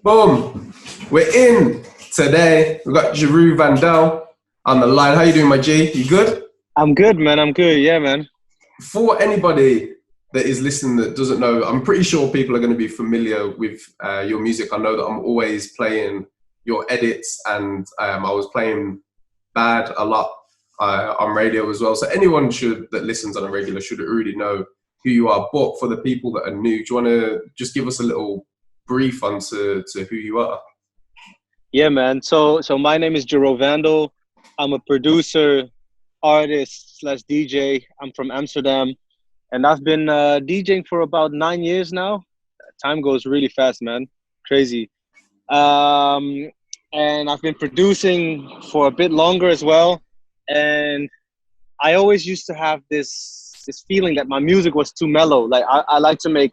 Boom. We're in today. We've got Jarreau Vandal on the line. How you doing, my G? You good? I'm good, man. I'm good. Yeah, man. For anybody that is listening that doesn't know, I'm pretty sure people are going to be familiar with your music. I know that I'm always playing your edits, and I was playing Bad a lot on radio as well. So anyone that listens on a regular should already know who you are. But for the people that are new, do you want to just give us a little brief onto who you are? Yeah, man. So my name is Jarreau Vandal. I'm a producer, artist slash DJ. I'm from Amsterdam, and I've been DJing for about 9 years now. Time goes really fast, man. Crazy. Um, and I've been producing for a bit longer as well. And I always used to have this feeling that my music was too mellow. Like I like to make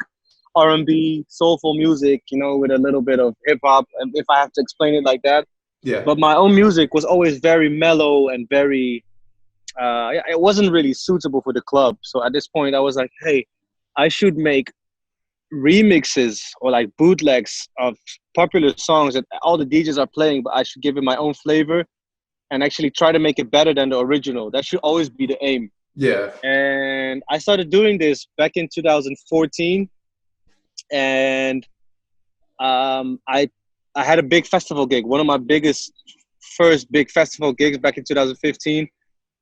R&B, soulful music, with a little bit of hip hop, if I have to explain it like that. Yeah. But my own music was always very mellow and very, it wasn't really suitable for the club. So at this point, I was like, hey, I should make remixes or like bootlegs of popular songs that all the DJs are playing, but I should give it my own flavor and actually try to make it better than the original. That should always be the aim. Yeah. And I started doing this back in 2014. And I had a big festival gig, one of my first big festival gigs back in 2015.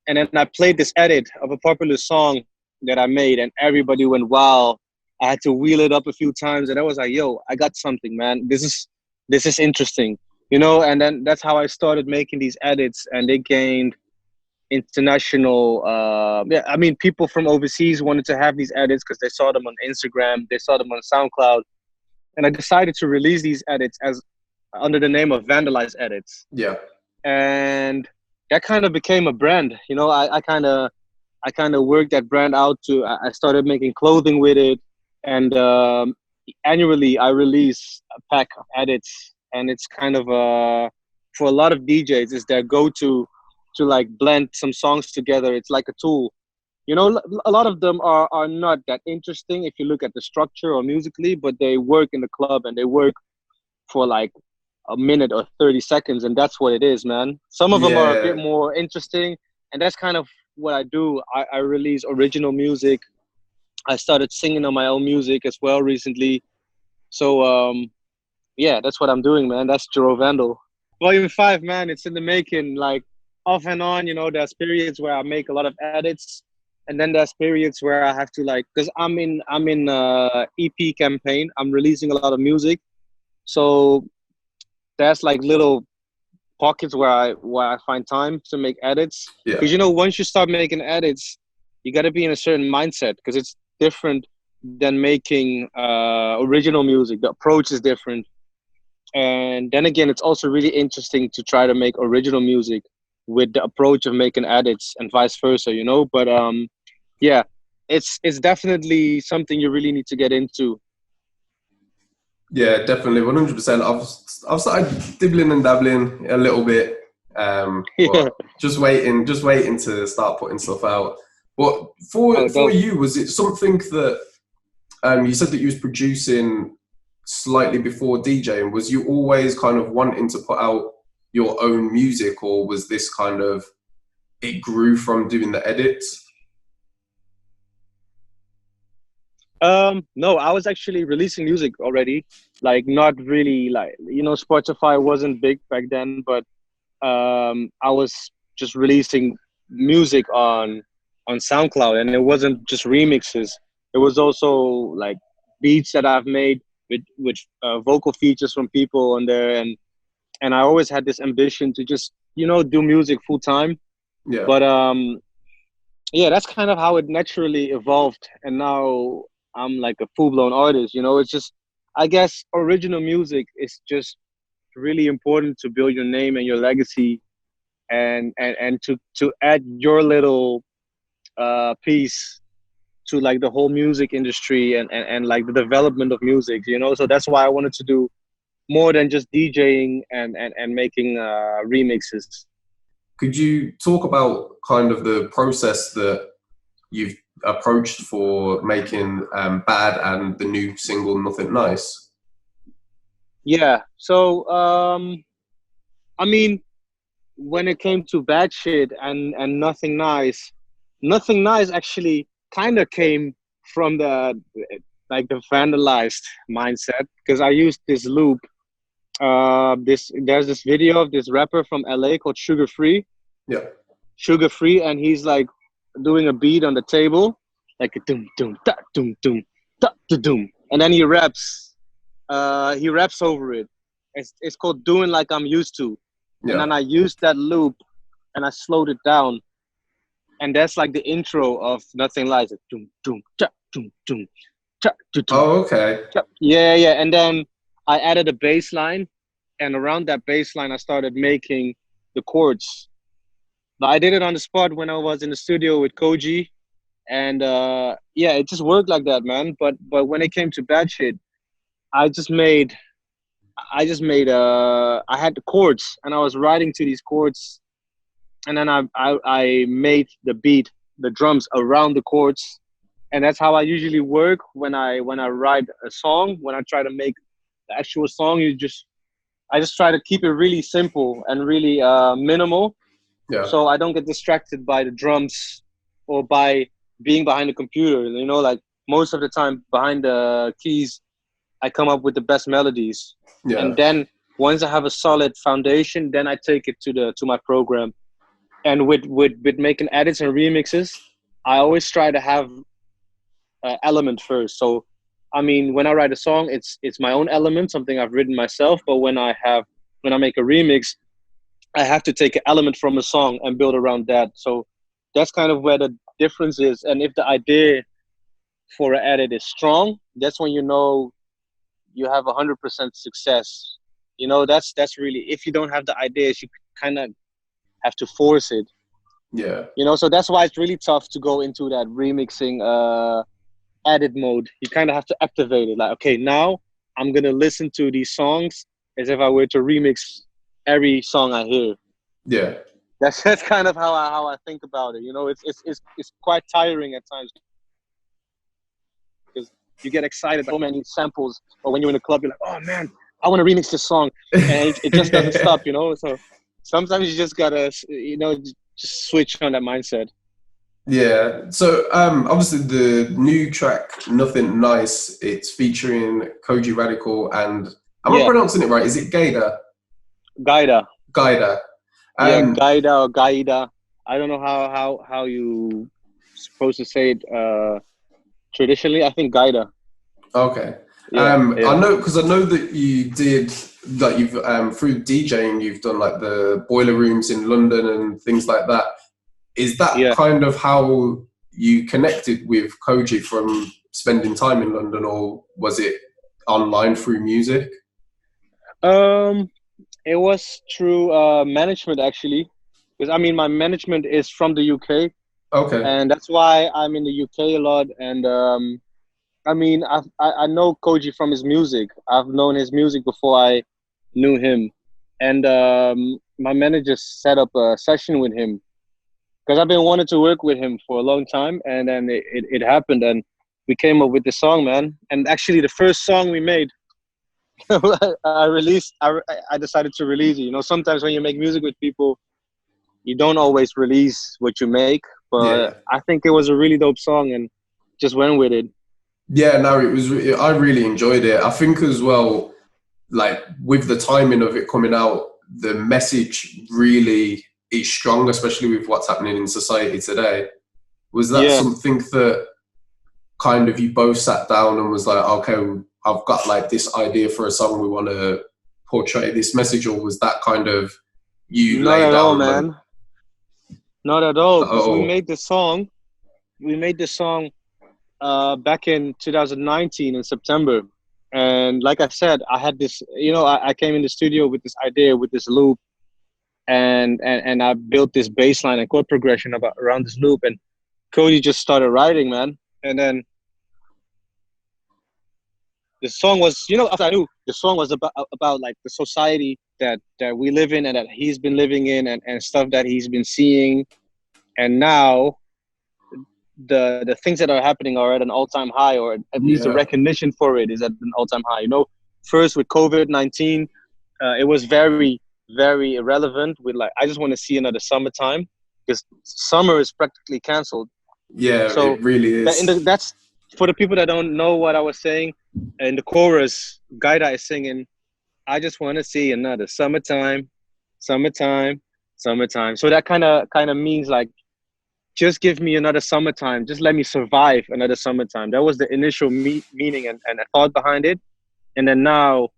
And then I played this edit of a popular song that I made, and everybody went wild. I had to wheel it up a few times, and I was like, "Yo, I got something, man. This is interesting, And then that's how I started making these edits, and they gained international. People from overseas wanted to have these edits because they saw them on Instagram, they saw them on SoundCloud, and I decided to release these edits as under the name of Vandalize Edits. Yeah. And that kind of became a brand. I kind of worked that brand out to. I started making clothing with it, and annually I release a pack of edits, and it's kind of for a lot of DJs, it's their go-to to like blend some songs together. It's like a tool. A lot of them are not that interesting if you look at the structure or musically, but they work in the club and they work for like a minute or 30 seconds, and that's what it is, man. Some of them are a bit more interesting, and that's kind of what I do. I release original music. I started singing on my own music as well recently. So yeah, that's what I'm doing, man. That's Jarreau Vandal. Volume 5, man, it's in the making, like off and on. There's periods where I make a lot of edits, and then there's periods where I have to because I'm in EP campaign. I'm releasing a lot of music, so there's like little pockets where I find time to make edits. Yeah. Because once you start making edits, you got to be in a certain mindset, because it's different than making original music. The approach is different, and then again, it's also really interesting to try to make original music with the approach of making edits and vice versa. But yeah, it's definitely something you really need to get into. Yeah, definitely, 100%. I've started dibbling and dabbling a little bit, Yeah. just waiting to start putting stuff out. But for you, was it something that you said that you was producing slightly before DJing? Was you always kind of wanting to put out your own music, or was this kind of it grew from doing the edits? No, I was actually releasing music already. Like, not really, like, Spotify wasn't big back then, but I was just releasing music on SoundCloud, and it wasn't just remixes. It was also like beats that I've made with vocal features from people on there, and I always had this ambition to just do music full time. Yeah. But yeah, that's kind of how it naturally evolved, and now I'm like a full-blown artist. It's just, I guess, original music is just really important to build your name and your legacy, and to add your little piece to like the whole music industry and like the development of music. So that's why I wanted to do more than just DJing and making remixes. Could you talk about kind of the process that you've approached for making Bad and the new single Nothing Nice? Yeah. So I mean, when it came to bad shit and nothing nice actually kind of came from the like the vandalized mindset, because I used this loop. There's this video of this rapper from LA called Yeah. Sugar Free, and he's like doing a beat on the table, like a doom doom da da doom, and then he raps over it. It's called Doing Like I'm Used To, and Yeah. then I used that loop and I slowed it down, and that's like the intro of Nothing Lies. Like, doom doom da doom da doom. Oh, okay. Yeah, yeah, and then I added a bass line, and around that bass line I started making the chords. But I did it on the spot when I was in the studio with Kojey, and yeah, it just worked like that, man. But when it came to bad shit, I just made I had the chords, and I was writing to these chords, and then I made the beat, the drums around the chords, and that's how I usually work when I write a song. When I try to make the actual song, I just try to keep it really simple and really minimal, Yeah. so I don't get distracted by the drums or by being behind the computer. You know, like most of the time behind the keys, I come up with the best melodies, Yeah. and then once I have a solid foundation, then I take it to my program. And with making edits and remixes, I always try to have element first. So I mean, when I write a song, it's my own element, something I've written myself. But when I make a remix, I have to take an element from a song and build around that. So that's kind of where the difference is. And if the idea for an edit is strong, that's when you know you have 100% success. You know, that's really, if you don't have the ideas, you kind of have to force it. Yeah. You know, so that's why it's really tough to go into that remixing edit mode. You kind of have to activate it. Like, okay, now I'm gonna listen to these songs as if I were to remix every song I hear. Yeah. That's kind of how I think about it. You know, it's quite tiring at times because you get excited by so many samples, or when you're in a club, you're like, oh man, I want to remix this song, and it just doesn't stop. You know, so sometimes you just gotta, you know, just switch on that mindset. Yeah. So obviously the new track, Nothing Nice, it's featuring Kojey Radical and am I Yeah, pronouncing it right? Is it Gaida? Gaida. Gaida. Yeah, Um Gaida or Gaida. I don't know how you supposed to say it traditionally. I think Gaida. okay. Yeah, I yeah, know because I know that you did like you've through DJing you've done like the boiler rooms in London and things like that. Is that yeah. kind of how you connected with Kojey from spending time in London, or was it online through music? Um, it was through management actually, because I mean my management is from the UK, Okay. and that's why I'm in the UK a lot. And I mean I know Koji from his music. I've known his music before I knew him, and my manager set up a session with him because I've been wanting to work with him for a long time, and then it happened, and we came up with the song, man. And actually, the first song we made, I released. I decided to release it. You know, sometimes when you make music with people, you don't always release what you make, but Yeah. I think it was a really dope song, and just went with it. Yeah, no, it was. I really enjoyed it. I think as well, like with the timing of it coming out, the message really is strong, especially with what's happening in society today. Was that Yeah. something that kind of you both sat down and was like, okay, I've got like this idea for a song, we want to portray this message, or was that kind of you Not lay at all, down and man. Not at all, because we oh made the song. We made the song back in 2019 in September. And like I said, I had this, you know, I came in the studio with this idea, with this loop, and I built this bass line and chord progression about around this loop. And Cody just started writing, man. And then the song was, you know, after I knew the song was about like the society that we live in and that he's been living in, and stuff that he's been seeing. And now the things that are happening are at an all-time high, or at least the yeah, recognition for it is at an all-time high. You know, first with COVID-19, it was very, very irrelevant. With like, I just want to see another summertime because summer is practically canceled. Yeah, So it really is. that's for the people that don't know what I was saying. In the chorus, Gaida is singing, "I just want to see another summertime, summertime, summertime." So that kind of means like, just give me another summertime. Just let me survive another summertime. That was the initial meaning and thought behind it. And then now,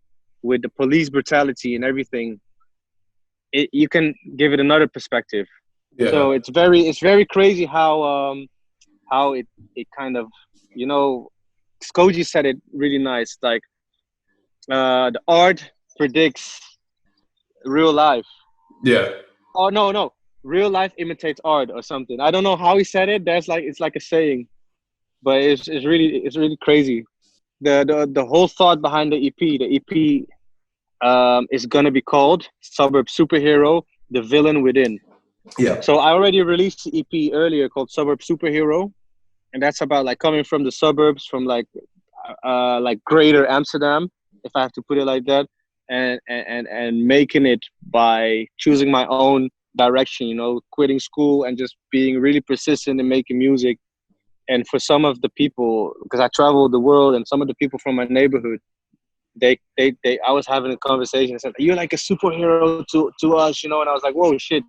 with the police brutality and everything, you can give it another perspective. Yeah. So it's very crazy how it kind of, you know, Kojey said it really nice. Like, the art predicts real life. Yeah. Oh, no, real life imitates art or something. I don't know how he said it. That's like, it's like a saying, but it's really crazy. The whole thought behind the EP is gonna be called Suburb Superhero: The Villain Within. Yeah. So I already released the EP earlier called Suburb Superhero, and that's about like coming from the suburbs, from like greater Amsterdam, if I have to put it like that, and making it by choosing my own direction, you know, quitting school and just being really persistent in making music. And for some of the people, because I traveled the world, and some of the people from my neighborhood, they I was having a conversation and said, "You're like a superhero to us," you know, and I was like, "Whoa, shit,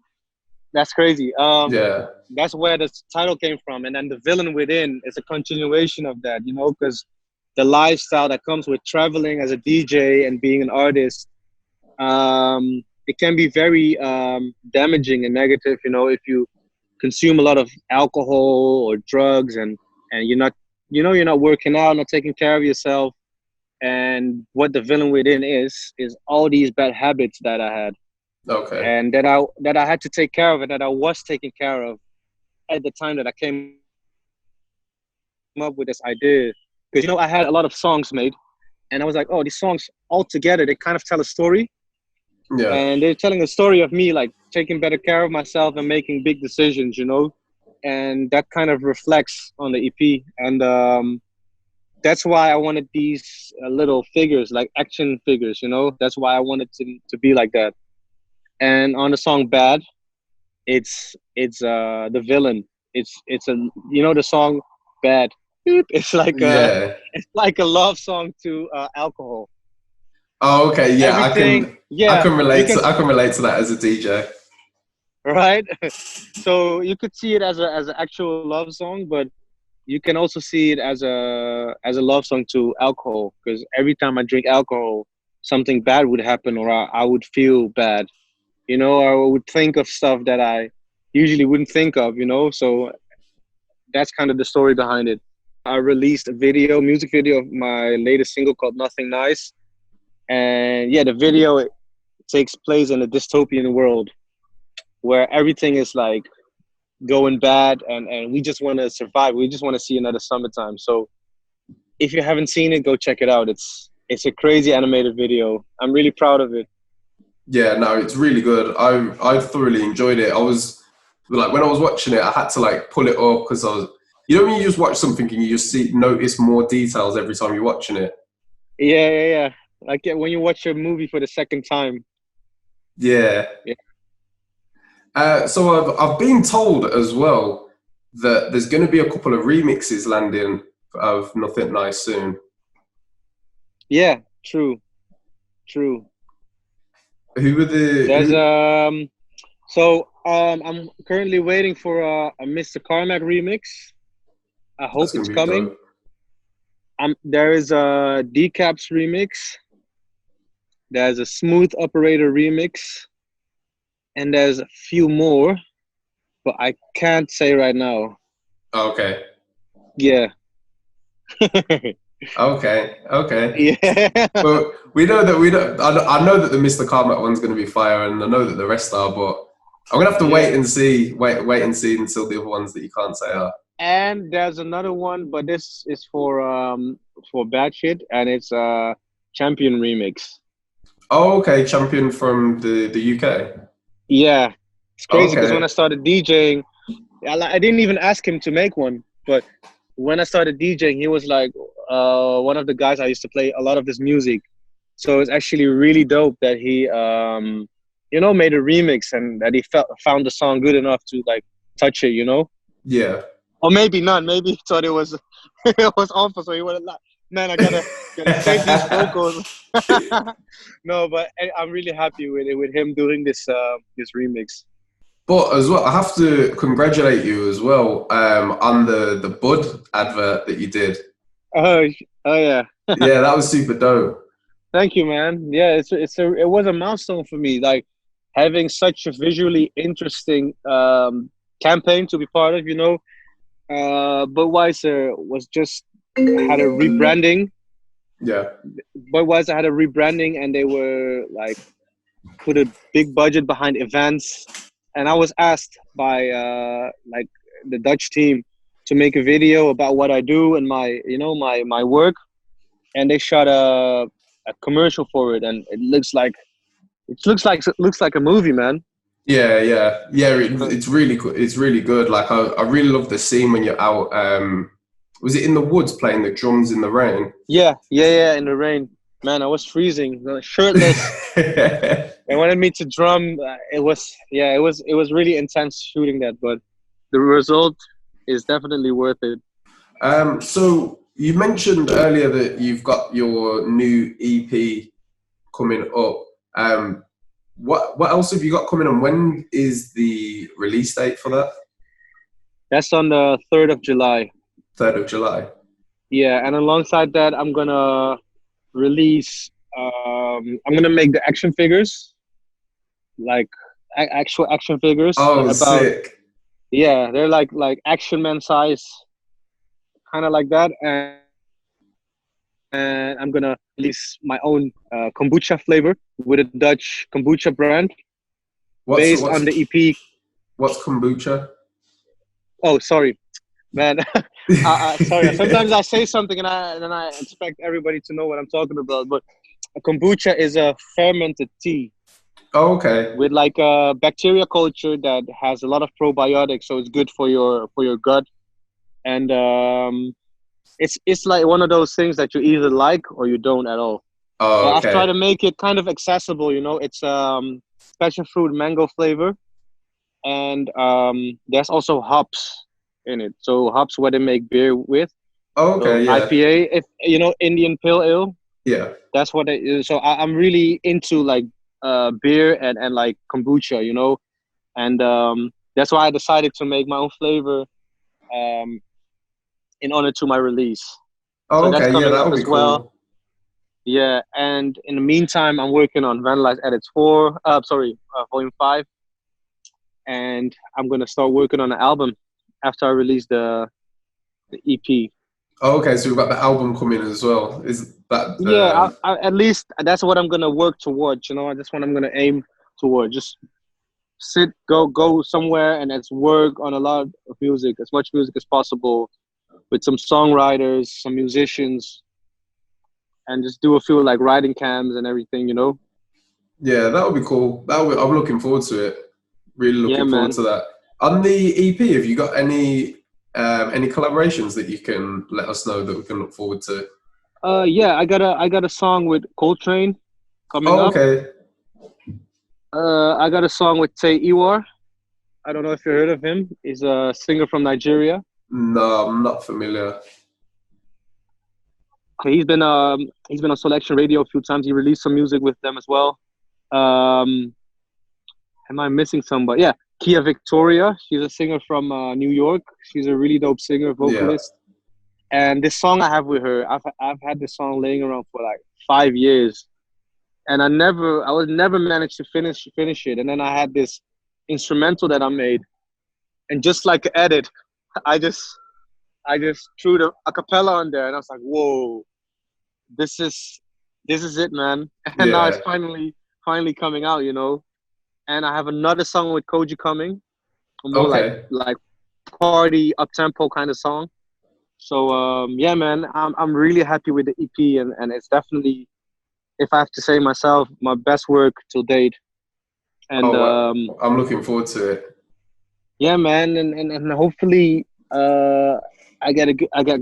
that's crazy." Yeah. That's where the title came from. And then The Villain Within is a continuation of that, you know, because the lifestyle that comes with traveling as a DJ and being an artist, it can be very damaging and negative, you know, if you consume a lot of alcohol or drugs, and you're not, you know, you're not working out, not taking care of yourself. And what The Villain Within is all these bad habits that I had, Okay. and that I had to take care of, and that I was taking care of at the time that I came up with this idea. Because, you know, I had a lot of songs made, and I was like, oh, these songs all together, they kind of tell a story. Yeah. And they're telling a story of me, like, taking better care of myself and making big decisions, you know. And that kind of reflects on the EP. And that's why I wanted these little figures, like action figures, you know. That's why I wanted to be like that. And on the song Bad, it's the villain. It's a, you know, the song Bad. It's like a Yeah. it's like a love song to alcohol. Oh, okay. Yeah, Everything, I yeah, can you relate can, to that as a DJ. right? So you could see it as an actual love song, but you can also see it as a love song to alcohol, because every time I drink alcohol, something bad would happen, or I would feel bad, you know, or I would think of stuff that I usually wouldn't think of, you know. So that's kind of the story behind it. I released a music video of my latest single called Nothing Nice. And yeah, the video, it takes place in a dystopian world where everything is like going bad, and we just want to survive. We just want to see another summertime. So if you haven't seen it, go check it out. It's a crazy animated video. I'm really proud of it. Yeah, no, it's really good. I thoroughly enjoyed it. I was like, when I was watching it, I had to like pull it up because I was, you know, when you just watch something and you just notice more details every time you're watching it. Yeah. Like, yeah, when you watch a movie for the second time. Yeah. Yeah. So I've been told as well that there's going to be a couple of remixes landing of Nothing Nice soon. Yeah, true. Who were the There's who? I'm currently waiting for a Mr. Carmack remix. I hope That's going it's to be coming. dope. There is a Decaps remix. There's a Smooth Operator remix, and there's a few more, but I can't say right now. Okay. Yeah. Okay. Yeah. Well, we know that we don't. I know that the Mr. Carmack one's going to be fire, and I know that the rest are. But I'm gonna have to wait Yeah. and see. Wait and see until the other ones that you can't say are. And there's another one, but this is for Bad Shit, and it's a Champion remix. Oh, okay. Champion from the UK. Yeah. It's crazy because when I Okay. started DJing, I didn't even ask him to make one, but when I started DJing, he was like one of the guys I used to play a lot of his music. So it's actually really dope that he, you know, made a remix and that he found the song good enough to like touch it, you know? Yeah. Or maybe not. Maybe he thought it was it was awful, so he would have like, man, I gotta save these vocals. No, but I'm really happy with it, with him doing this remix. But as well, I have to congratulate you as well on the Bud advert that you did. Oh, oh yeah. Yeah, that was super dope. Thank you, man. Yeah, it was a milestone for me, like having such a visually interesting campaign to be part of. You know, Budweiser was just had a rebranding. Yeah. Budweiser had a rebranding, and they were like put a big budget behind events. And I was asked by like the Dutch team to make a video about what I do and my, you know, my work. And they shot a commercial for it, and it looks like a movie, man. Yeah, yeah, yeah. It's really good. It's really good. Like I really love the scene when you're out. Was it in the woods playing the drums in the rain? Yeah. In the rain, man, I was freezing, shirtless. They wanted me to drum. It was really intense shooting that, but the result is definitely worth it. So you mentioned earlier that you've got your new EP coming up. What else have you got coming on? When is the release date for that? That's on the 3rd of July. 3rd of July. Yeah, and alongside that, I'm gonna release. I'm gonna make the action figures, like actual action figures. Oh, About sick. yeah, they're like Action Man size, kind of like that. And I'm gonna release my own kombucha flavor with a Dutch kombucha brand What's based what's on the EP. what's kombucha? Oh, sorry, man. Sorry. Sometimes I say something and then I expect everybody to know what I'm talking about. But a kombucha is a fermented tea Oh, okay. with like a bacteria culture that has a lot of probiotics, so it's good for your gut. And it's like one of those things that you either like or you don't at all. But Oh, I've tried okay. to make it kind of accessible. You know, it's passion fruit mango flavor, and there's also hops in it. So hops what they make beer with. Oh, So okay. Yeah. IPA, if you know Indian Pale Ale, Yeah. that's what it is. So I'm really into like beer and like kombucha, you know, and that's why I decided to make my own flavor um, in honor to my release. Oh, So that's okay. Yeah, coming that up would be as well. cool. Yeah, and in the meantime, I'm working on Vandalized Edits 4. Volume 5, and I'm gonna start working on an album after I release the EP. Oh, okay. So we've got the album coming as well. Is that Yeah, the? at least that's what I'm gonna work towards. You know, that's what I'm gonna aim towards. Just go somewhere and let's work on a lot of music, as much music as possible, with some songwriters, some musicians, and just do a few like writing camps and everything. You know. Yeah, that would be cool. I'm looking forward to it. Really Yeah, looking forward man. to that. On the EP, have you got any collaborations that you can let us know that we can look forward to? Yeah, I got a song with Coltrane coming Oh, up. okay. I got a song with Tay Iwar. I don't know if you heard of him. He's a singer from Nigeria. No, I'm not familiar. He's been on Selection Radio a few times. He released some music with them as well. Um, am I missing somebody? Yeah, Kia Victoria. She's a singer from New York. She's a really dope singer, Yeah. vocalist. And this song I have with her, I've had this song laying around for like 5 years, and I was never managed to finish it. And then I had this instrumental that I made, and just like an edit, I just I just threw the acapella on there, and I was like, whoa, this is this is it, man. And now it's Yeah. finally coming out, you know. And I have another song with Kojey coming, a more Okay. like party up tempo kind of song. So yeah, man, I'm really happy with the EP, and it's definitely, if I have to say myself, my best work till date. And Oh, I'm looking forward to it. yeah, man, and hopefully I get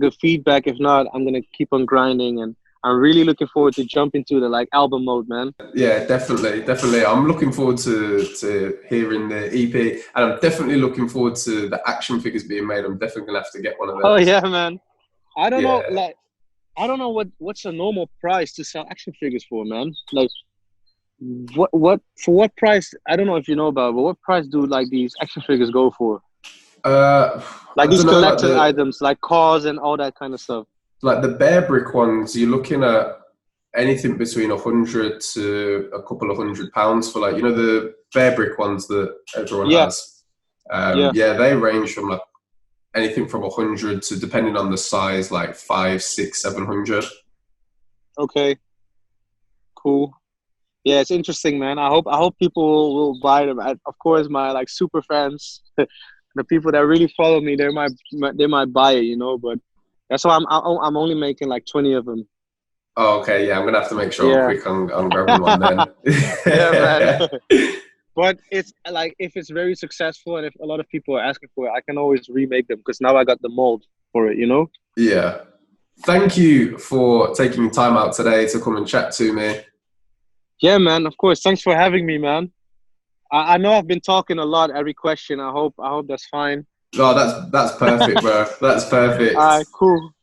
good feedback. If not, I'm gonna keep on grinding, and I'm really looking forward to jump into the like album mode, man. Yeah, definitely. I'm looking forward to hearing the EP, and I'm definitely looking forward to the action figures being made. I'm definitely gonna have to get one of Oh those. yeah, man. I don't know, Yeah. like I don't know what's a normal price to sell action figures for, man. Like what for what price? I don't know if you know about, but what price do like these action figures go for? I Like these don't know, collector's items, like cars and all that kind of stuff. like the bear brick ones. You're looking at anything between 100 to a couple of £100 for, like, you know, the bear brick ones that everyone Yeah, has. yeah. Yeah, they range from like anything from 100 to, depending on the size, like 5, 6, 700. Okay, cool. Yeah, it's interesting, man. I hope people will buy them. Of course, my like super fans, the people that really follow me, they might buy it, you know. But that's why I'm only making like 20 of them. Oh, okay, yeah, I'm gonna have to make sure I'm Yeah, quick on grabbing one then. yeah, man. But it's like if it's very successful and if a lot of people are asking for it, I can always remake them because now I got the mold for it, you know. Yeah. Thank you for taking time out today to come and chat to me. Yeah, man. Of course. Thanks for having me, man. I know I've been talking a lot every question. I hope that's fine. Oh, that's perfect, bro. That's All perfect. right, cool.